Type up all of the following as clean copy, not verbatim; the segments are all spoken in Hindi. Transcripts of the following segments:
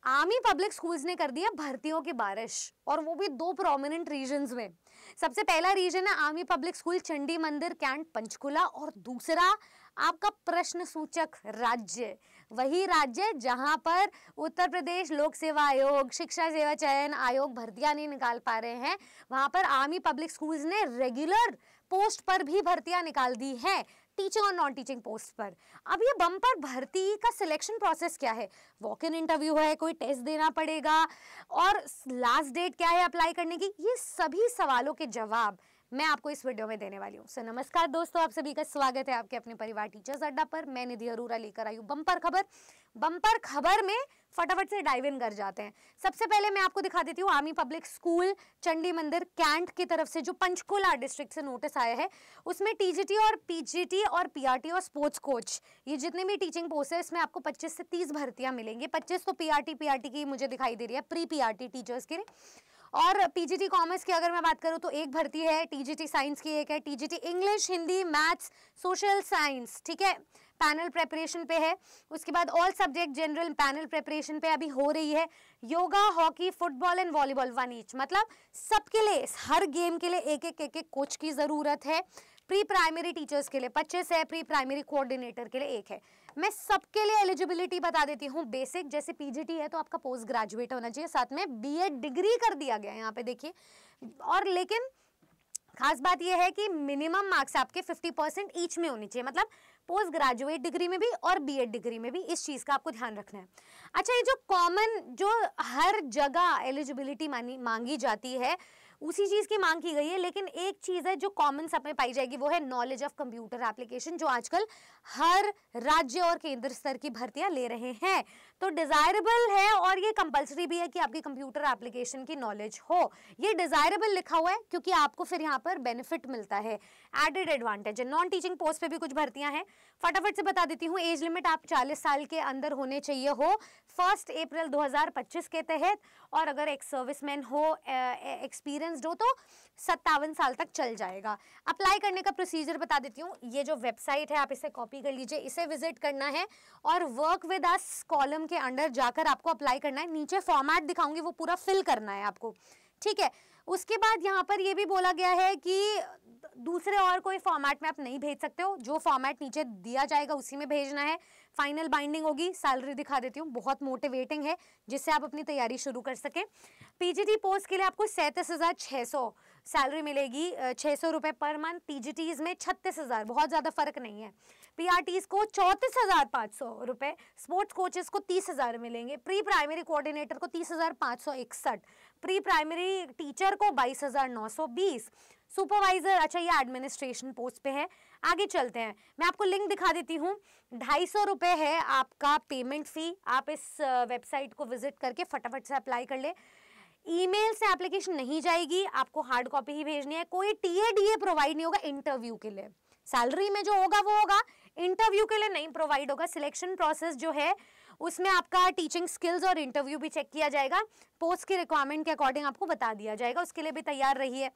आर्मी पब्लिक स्कूल्स ने कर दिया भर्तियों की बारिश, और वो भी दो प्रोमिनेंट रीजन्स में। सबसे पहला रीजन है आर्मी पब्लिक स्कूल चंडी मंदिर कैंट पंचकुला, और दूसरा आपका प्रश्न सूचक राज्य, वही राज्य जहां पर उत्तर प्रदेश लोक सेवा आयोग, शिक्षा सेवा चयन आयोग भर्तियां नहीं निकाल पा रहे हैं, वहां पर आर्मी पब्लिक स्कूल्स ने रेगुलर पोस्ट पर भी भर्तियां निकाल दी है, टीचिंग और नॉन टीचिंग पोस्ट पर। अब ये बम्पर भर्ती का सिलेक्शन प्रोसेस क्या है? वॉक इन इंटरव्यू है, कोई टेस्ट देना पड़ेगा, और लास्ट डेट क्या है अप्लाई करने की? ये सभी सवालों के जवाब मैं आपको इस वीडियो में देने वाली हूँ। सो नमस्कार दोस्तों, आप सभी का स्वागत है आपके अपने परिवार टीचर्स अड्डा पर। मैं निधि अरोरा लेकर आई हूँ बम्पर खबर। बम्पर खबर में फटाफट से डाइव इन कर जाते हैं। सबसे पहले मैं आपको दिखा देती हूँ आर्मी पब्लिक स्कूल चंडी मंदिर कैंट की तरफ से जो पंचकुला डिस्ट्रिक्ट से नोटिस आया है, उसमें टीजीटी और पीजीटी और पीआरटी और स्पोर्ट्स कोच, ये जितने भी टीचिंग पोस्ट है इसमें आपको 25 से 30 भर्तियां मिलेंगी। 25 तो पीआरटी की मुझे दिखाई दे रही है, प्री पीआरटी टीचर्स के लिए। और पीजीटी कॉमर्स की अगर मैं बात करूं तो एक भर्ती है, टीजीटी साइंस की एक है, TGT English, Hindi, maths, social science, ठीक है, पैनल प्रेपरेशन पे है। उसके बाद all subject general panel preparation पे अभी हो रही है। Yoga, hockey, football and volleyball 1 each, मतलब सबके लिए, हर गेम के लिए एक एक कोच की जरूरत है। प्री प्राइमरी टीचर्स के लिए 25 है, प्री प्राइमरी कोऑर्डिनेटर के लिए 1 है। मैं सबके लिए एलिजिबिलिटी बता देती हूँ। बेसिक जैसे पीजीटी है तो आपका पोस्ट ग्रेजुएट होना चाहिए, साथ में बीएड डिग्री कर दिया गया है यहाँ पे देखिए। और लेकिन खास बात यह है कि मिनिमम मार्क्स आपके 50% ईच में होनी चाहिए, मतलब पोस्ट ग्रेजुएट डिग्री में भी और बीएड डिग्री में भी। इस चीज का आपको ध्यान रखना है। अच्छा, ये जो कॉमन, जो हर जगह एलिजिबिलिटी मांगी जाती है, उसी चीज की मांग की गई है, लेकिन एक चीज है जो कॉमन सब में पाई जाएगी, वो है नॉलेज ऑफ कंप्यूटर एप्लीकेशन, जो आजकल हर राज्य और केंद्र स्तर की भर्तियां ले रहे हैं। तो डिजायरेबल है और ये कंपलसरी भी है कि आपकी कंप्यूटर एप्लीकेशन की नॉलेज हो। ये डिजायरेबल लिखा हुआ है क्योंकि आपको फिर यहाँ पर बेनिफिट मिलता है, एडेड एडवांटेज है। नॉन टीचिंग पोस्ट पे भी कुछ भर्तियां हैं, फटाफट से बता देती हूँ। एज लिमिट आप 40 साल के अंदर होने चाहिए हो 1 अप्रैल 2025 के तहत, और अगर एक सर्विसमैन हो, एक्सपीरियंस्ड हो, तो 57 साल तक चल जाएगा। अप्लाई करने का प्रोसीजर बता देती हूँ। ये जो वेबसाइट है आप इसे कॉपी कर लीजिए, इसे विजिट करना है और वर्क विद अस कॉलम के अंडर जाकर आपको अप्लाई करना है। नीचे फॉर्मेट दिखाऊंगी, वो पूरा फिल करना है आपको, ठीक है। उसके बाद यहाँ पर ये भी बोला गया है कि दूसरे और कोई फॉर्मेट में आप नहीं भेज सकते हो, जो फॉर्मेट नीचे दिया जाएगा उसी में भेजना है। फाइनल बाइंडिंग होगी। सैलरी दिखा देती हूँ, बहुत मोटिवेटिंग है, जिससे आप अपनी तैयारी शुरू कर सकें। पीजीटी पोस्ट के लिए आपको 37,600 सैलरी मिलेगी, 600 रुपये पर मंथ। पीजीटीज में 36,000, बहुत ज़्यादा फर्क नहीं है। पीआरटीज को 34,500 रुपये, स्पोर्ट्स कोचेस को 30,000 मिलेंगे, प्री प्राइमरी कोऑर्डिनेटर को 30,561, प्री प्राइमरी टीचर को 22,920, सुपरवाइजर, अच्छा ये एडमिनिस्ट्रेशन पोस्ट पे है। आगे चलते हैं, मैं आपको लिंक दिखा देती हूँ। 250 रुपये है आपका पेमेंट फी। आप इस वेबसाइट को विजिट करके फटाफट से अप्लाई कर ले। ईमेल से एप्लीकेशन नहीं जाएगी, आपको हार्ड कॉपी ही भेजनी है। कोई टीए प्रोवाइड नहीं होगा इंटरव्यू के लिए। सैलरी में जो होगा वो होगा, इंटरव्यू के लिए नहीं प्रोवाइड होगा। सिलेक्शन प्रोसेस जो है उसमें आपका टीचिंग स्किल्स और इंटरव्यू भी चेक किया जाएगा। पोस्ट की रिक्वायरमेंट के अकॉर्डिंग आपको बता दिया जाएगा, उसके लिए भी तैयार रहिए।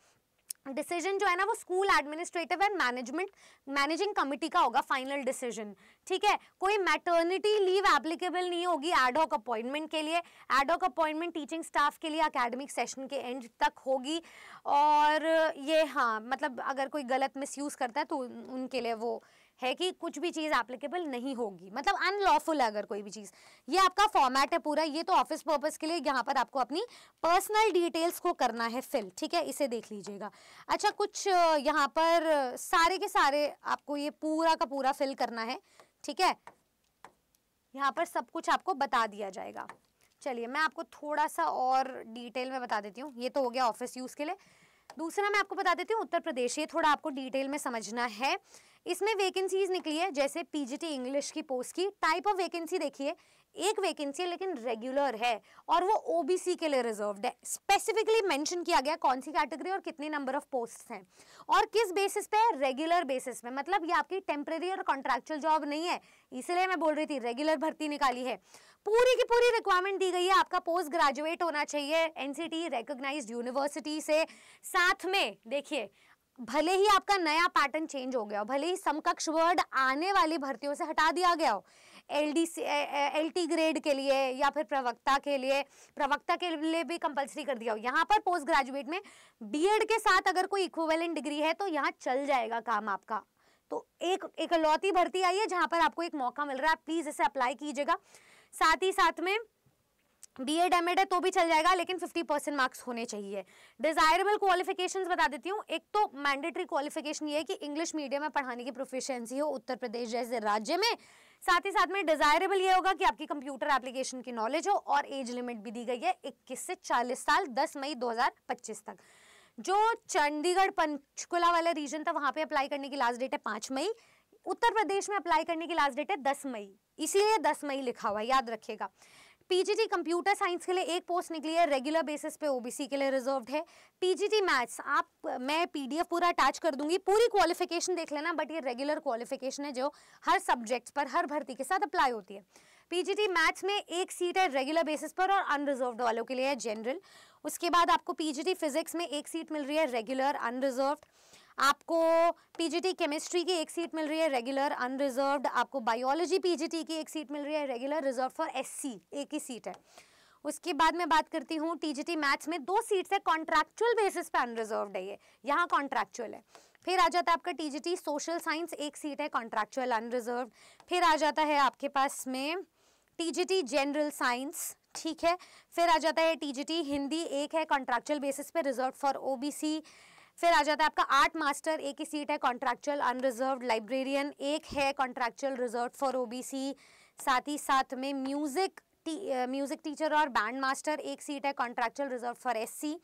डिसीजन जो है ना वो school administrative and managing committee का होगा, फाइनल डिसीजन, ठीक है। कोई मैटर्निटी लीव एप्लीकेबल नहीं होगी एडहॉक अपॉइंटमेंट के लिए। एडहॉक अपॉइंटमेंट टीचिंग स्टाफ के लिए एकेडमिक सेशन के एंड तक होगी। और ये हाँ, मतलब अगर कोई गलत मिसयूज करता है तो उनके लिए वो है कि कुछ भी चीज़ एप्लीकेबल नहीं होगी, मतलब अनलॉफुल है अगर कोई भी चीज़। ये आपका फॉर्मेट है पूरा, ये तो ऑफिस पर्पस के लिए। यहाँ पर आपको अपनी पर्सनल डिटेल्स को करना है फिल, ठीक है, इसे देख लीजिएगा। अच्छा, कुछ यहाँ पर सारे के सारे आपको ये पूरा का पूरा फिल करना है, ठीक है। यहाँ पर सब कुछ आपको बता दिया जाएगा। चलिए मैं आपको थोड़ा सा और डिटेल में बता देती हूँ। ये तो हो गया ऑफिस यूज़ के लिए। दूसरा मैं आपको बता देती हूँ उत्तर प्रदेश, ये थोड़ा आपको डिटेल में समझना है। इसमें वैकेंसीज निकली है, जैसे पीजीटी इंग्लिश की पोस्ट की टाइप ऑफ वैकेंसी देखिए, एक वैकेंसी है लेकिन रेगुलर है और वो ओबीसी के लिए रिजर्व्ड है। स्पेसिफिकली मेंशन किया गया कौन सी कैटेगरी और कितने नंबर ऑफ पोस्ट्स हैं और किस बेसिस पे है, रेगुलर बेसिस पे। मतलब ये आपकी टेम्परेरी और कॉन्ट्रैक्चुअल जॉब नहीं है, इसलिए मैं बोल रही थी रेगुलर भर्ती निकाली है। पूरी की पूरी रिक्वायरमेंट दी गई है, आपका पोस्ट ग्रेजुएट होना चाहिए एनसीटी रिकॉग्नाइज्ड यूनिवर्सिटी से। साथ में देखिए, भले ही आपका नया पैटर्न चेंज हो गया हो, भले ही समकक्ष वर्ड आने वाली भर्तियों से हटा दिया गया हो, LDC LT ग्रेड के लिए या फिर प्रवक्ता के लिए भी कंपलसरी कर दिया हो। यहाँ पर पोस्ट ग्रेजुएट में बीएड के साथ अगर कोई इक्विवेलेंट डिग्री है तो यहाँ चल जाएगा काम आपका। तो एक इकलौती भर्ती आई है जहां पर आपको एक मौका मिल रहा है, प्लीज इसे अप्लाई कीजिएगा। साथ ही साथ में बीएड एमएड है तो भी चल जाएगा, लेकिन 50% मार्क्स होने चाहिए। डिजायरेबल क्वालिफिकेशंस बता देती हूँ। एक तो मैंडेटरी क्वालिफिकेशन ये है कि इंग्लिश मीडियम में पढ़ाने की प्रोफिशिएंसी हो उत्तर प्रदेश जैसे राज्य में। साथ ही साथ में डिजायरेबल ये होगा कि आपकी कंप्यूटर एप्लीकेशन की नॉलेज हो, और एज लिमिट भी दी गई है 21 से 40 साल, 10 मई 2025 तक। जो चंडीगढ़ पंचकुला वाला रीजन था वहां पे अप्लाई करने की लास्ट डेट है 5 मई। उत्तर प्रदेश में अप्लाई करने की लास्ट डेट है 10 मई, इसीलिए 10 मई लिखा हुआ है, याद रखिएगा। पीजीटी कंप्यूटर साइंस के लिए एक पोस्ट निकली है, रेगुलर बेसिस पे ओबीसी के लिए रिजर्व्ड है। पीजीटी मैथ्स मैं पीडीएफ पूरा अटैच कर दूंगी, पूरी क्वालिफिकेशन देख लेना, बट ये रेगुलर क्वालिफिकेशन है जो हर सब्जेक्ट पर हर भर्ती के साथ अप्लाई होती है। पीजीटी मैथ्स में एक सीट है रेगुलर बेसिस पर और अनरिजर्व्ड वालों के लिए है जनरल। उसके बाद आपको पीजीटी फिजिक्स में एक सीट मिल रही है रेगुलर अनरिजर्व्ड। आपको पीजीटी केमिस्ट्री की एक सीट मिल रही है रेगुलर अनरिजर्व्ड। आपको बायोलॉजी पीजीटी की एक सीट मिल रही है रेगुलर रिजर्व फॉर एससी, एक ही सीट है। उसके बाद मैं बात करती हूँ टीजीटी मैथ्स में 2 सीट्स है, कॉन्ट्रैक्चुअल बेसिस पे अनरिजर्व्ड है, ये यहाँ कॉन्ट्रैक्चुअल है। फिर आ जाता है आपका टीजीटी सोशल साइंस, एक सीट है कॉन्ट्रैक्चुअल अनरिजर्व्ड। फिर आ जाता है आपके पास में टीजीटी जनरल साइंस, ठीक है। फिर आ जाता है टीजीटी हिंदी, एक है कॉन्ट्रैक्चुअल बेसिस पे रिजर्व फॉर ओबीसी। फिर आ जाता है आपका आर्ट मास्टर, एक ही सीट है कॉन्ट्रैक्चुअल अनरिजर्व्ड। लाइब्रेरियन एक है कॉन्ट्रैक्चुअल रिजर्व फॉर ओबीसी। साथ ही साथ में म्यूजिक टीचर और बैंड मास्टर एक सीट है contractual reserve for SC.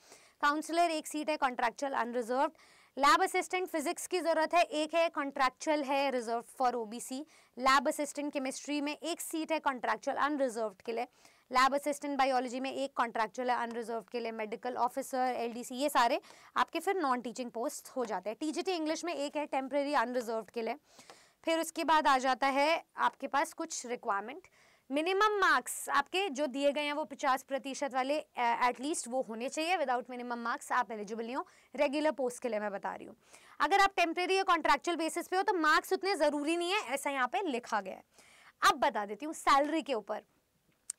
Counsellor एक सीट है contractual unreserved. Lab assistant physics की जरूरत है, एक है कॉन्ट्रैक्चुअल है reserve for OBC. Lab assistant chemistry में एक सीट है कॉन्ट्रैक्चुअल अनरिजर्व्ड के लिए। लैब असिस्टेंट बायोलॉजी में एक कॉन्ट्रैक्चुअल है अनरिजर्व्ड के लिए। मेडिकल ऑफिसर, एलडीसी, ये सारे आपके फिर नॉन टीचिंग पोस्ट हो जाते हैं। टीजीटी इंग्लिश में एक है टेम्परेरी अनरिजर्व्ड के लिए। फिर उसके बाद आ जाता है आपके पास कुछ रिक्वायरमेंट। मिनिमम मार्क्स आपके जो दिए गए हैं वो 50% वाले एटलीस्ट वो होने चाहिए। विदाउट मिनिमम मार्क्स आप एलिजिबल नहीं हो रेगुलर पोस्ट के लिए, मैं बता रही हूँ। अगर आप टेम्परेरी या कॉन्ट्रैक्चुअल बेसिस पे हो तो मार्क्स उतने ज़रूरी नहीं है, ऐसा यहाँ पे लिखा गया है। अब बता देती हूँ सैलरी के ऊपर।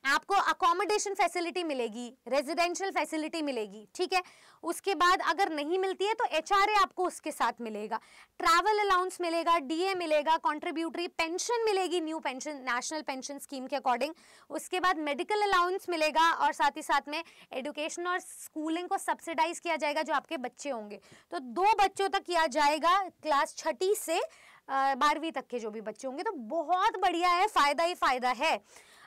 आपको अकोमोडेशन फैसिलिटी मिलेगी, रेजिडेंशियल फैसिलिटी मिलेगी, ठीक है। उसके बाद अगर नहीं मिलती है तो एचआरए आपको उसके साथ मिलेगा। ट्रैवल अलाउंस मिलेगा, डीए मिलेगा, कंट्रीब्यूटरी पेंशन मिलेगी, new pension national pension scheme के अकॉर्डिंग। उसके बाद मेडिकल अलाउंस मिलेगा, और साथ ही साथ में एजुकेशन और स्कूलिंग को सब्सिडाइज किया जाएगा जो आपके बच्चे होंगे। तो 2 बच्चों तक किया जाएगा, क्लास 6ठी से 12वीं तक के जो भी बच्चे होंगे। तो बहुत बढ़िया है, फायदा ही फायदा है।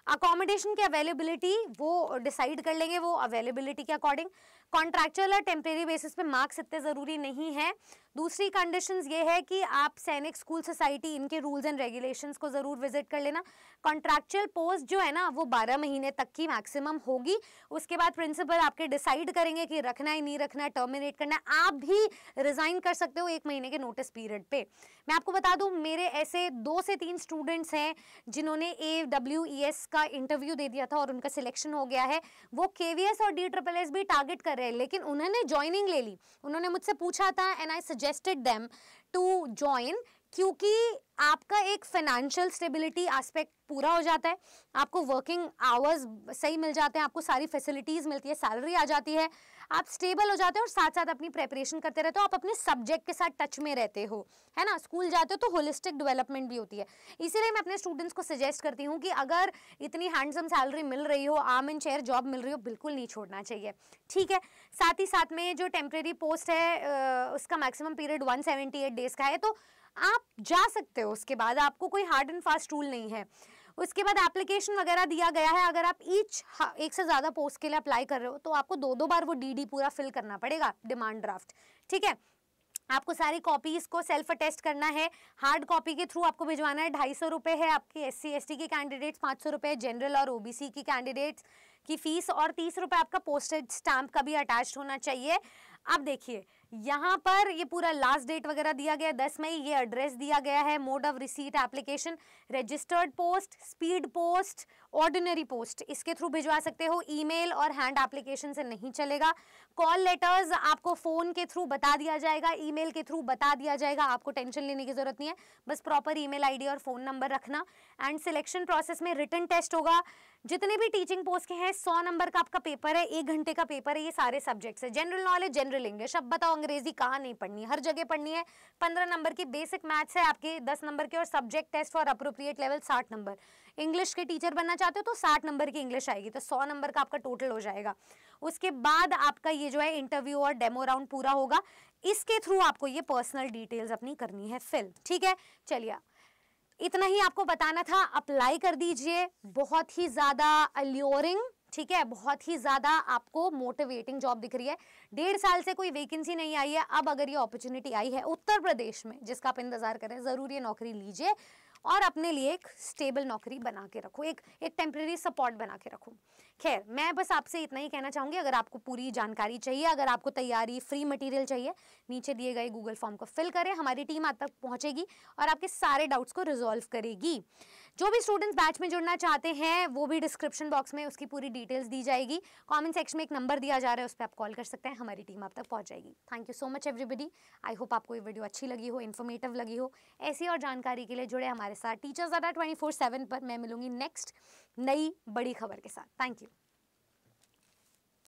अकोमोडेशन की अवेलेबिलिटी वो डिसाइड कर लेंगे वो अवेलेबिलिटी के अकॉर्डिंग। कॉन्ट्रैक्चुअल और टेम्परेरी बेसिस पे मार्क्स इतने ज़रूरी नहीं है। दूसरी कंडीशंस ये है कि आप सैनिक स्कूल सोसाइटी इनके रूल्स एंड रेगुलेशंस को ज़रूर विजिट कर लेना। कॉन्ट्रैक्चुअल पोस्ट जो है ना वो 12 महीने तक की मैक्सिमम होगी। उसके बाद प्रिंसिपल आपके डिसाइड करेंगे कि रखना है नहीं रखना है, टर्मिनेट करना है। आप भी रिज़ाइन कर सकते हो 1 महीने के नोटिस पीरियड पे। मैं आपको बता दूं मेरे ऐसे 2 से 3 स्टूडेंट्स हैं जिन्होंने AWES का इंटरव्यू दे दिया था और उनका सिलेक्शन हो गया है। वो KVS और DSSS भी टारगेट कर रहे हैं, लेकिन उन्होंने ज्वाइनिंग ले ली। उन्होंने मुझसे पूछा था and I suggested them to join, क्योंकि आपका एक फाइनेंशियल स्टेबिलिटी एस्पेक्ट पूरा हो जाता है, आपको वर्किंग आवर्स सही मिल जाते हैं, आपको सारी फैसिलिटीज़ मिलती है, सैलरी आ जाती है, आप स्टेबल हो जाते हो और साथ साथ अपनी प्रेपरेशन करते रहते हो, आप अपने सब्जेक्ट के साथ टच में रहते हो, है ना। स्कूल जाते हो तो होलिस्टिक डेवलपमेंट भी होती है। इसीलिए मैं अपने स्टूडेंट्स को सजेस्ट करती हूँ कि अगर इतनी हैंडसम सैलरी मिल रही हो, आर्म एंड चेयर जॉब मिल रही हो, बिल्कुल नहीं छोड़ना चाहिए, ठीक है। साथ ही साथ में जो टेम्परेरी पोस्ट है उसका मैक्सिमम पीरियड 178 डेज का है, तो आप जा सकते हो। उसके बाद आपको कोई हार्ड एंड फास्ट रूल नहीं है। उसके बाद एप्लीकेशन वगैरह दिया गया है। अगर आप एक से ज़्यादा पोस्ट के लिए अप्लाई कर रहे हो तो आपको 2-2 बार वो DD पूरा फिल करना पड़ेगा, डिमांड ड्राफ्ट, ठीक है। आपको सारी कॉपीज़ को सेल्फ अटेस्ट करना है। हार्ड कॉपी के थ्रू आपको भिजवाना है। 250 रुपये है आपके SC ST के कैंडिडेट्स, 500 रुपये जनरल और OBC की कैंडिडेट्स की फीस, और 30 रुपये आपका पोस्टेज स्टैम्प का भी अटैच्ड होना चाहिए। अब देखिए यहाँ पर ये पूरा लास्ट डेट वगैरह दिया गया है 10 मई, ये एड्रेस दिया गया है, mode of receipt application, registered post, speed post, ordinary post, इसके थ्रू भिजवा सकते हो, ईमेल और हैंड एप्लीकेशन से नहीं चलेगा। कॉल लेटर्स आपको फोन के थ्रू बता दिया जाएगा, ईमेल के थ्रू बता दिया जाएगा, आपको टेंशन लेने की जरूरत नहीं है, बस प्रॉपर ईमेल आईडी और फोन नंबर रखना। एंड सिलेक्शन प्रोसेस में रिटन टेस्ट होगा, जितने भी टीचिंग पोस्ट के हैं 100 नंबर का आपका पेपर है, 1 घंटे का पेपर है, ये सारे सब्जेक्ट्स है, जनरल नॉलेज, जनरल इंग्लिश, अब बताओ अंग्रेजी कहाँ नहीं पढ़नी, हर जगह पढ़नी है। 15 नंबर की बेसिक मैथ्स है आपके 10 नंबर के, और subject test for appropriate level 60 number. English के टीचर बनना चाहते हो तो 60 नंबर की इंग्लिश आएगी, तो 100 नंबर का आपका टोटल हो जाएगा। उसके बाद आपका ये जो है इंटरव्यू और डेमो राउंड पूरा होगा, इसके थ्रू आपको ये पर्सनल डिटेल्स अपनी करनी है फिल, ठीक है। चलिए इतना ही आपको बताना था, अप्लाई कर दीजिए, बहुत ही ज़्यादा अल्योरिंग, ठीक है, बहुत ही ज़्यादा आपको मोटिवेटिंग जॉब दिख रही है। 1.5 साल से कोई वैकेंसी नहीं आई है, अब अगर ये अपॉर्चुनिटी आई है उत्तर प्रदेश में जिसका आप इंतजार करें, ज़रूर ये नौकरी लीजिए और अपने लिए एक स्टेबल नौकरी बना के रखो, एक टेम्परेरी सपोर्ट बना के रखो। खैर मैं बस आपसे इतना ही कहना चाहूँगी, अगर आपको पूरी जानकारी चाहिए, अगर आपको तैयारी फ्री मटेरियल चाहिए, नीचे दिए गए गूगल फॉर्म को फिल करें, हमारी टीम आप तक पहुँचेगी और आपके सारे डाउट्स को रिजॉल्व करेगी। जो भी स्टूडेंट्स बैच में जुड़ना चाहते हैं वो भी डिस्क्रिप्शन बॉक्स में उसकी पूरी डिटेल्स दी जाएगी, कमेंट सेक्शन में एक नंबर दिया जा रहा है, उस पर आप कॉल कर सकते हैं, हमारी टीम आप तक पहुँच जाएगी। Thank you so much everybody, I hope आपको ये वीडियो अच्छी लगी हो, इन्फॉर्मेटिव लगी हो। ऐसी और जानकारी के लिए जुड़े हमारे साथ टीचर्स अड्डा 24/7 पर। मैं मिलूंगी नेक्स्ट नई बड़ी खबर के साथ। Thank you.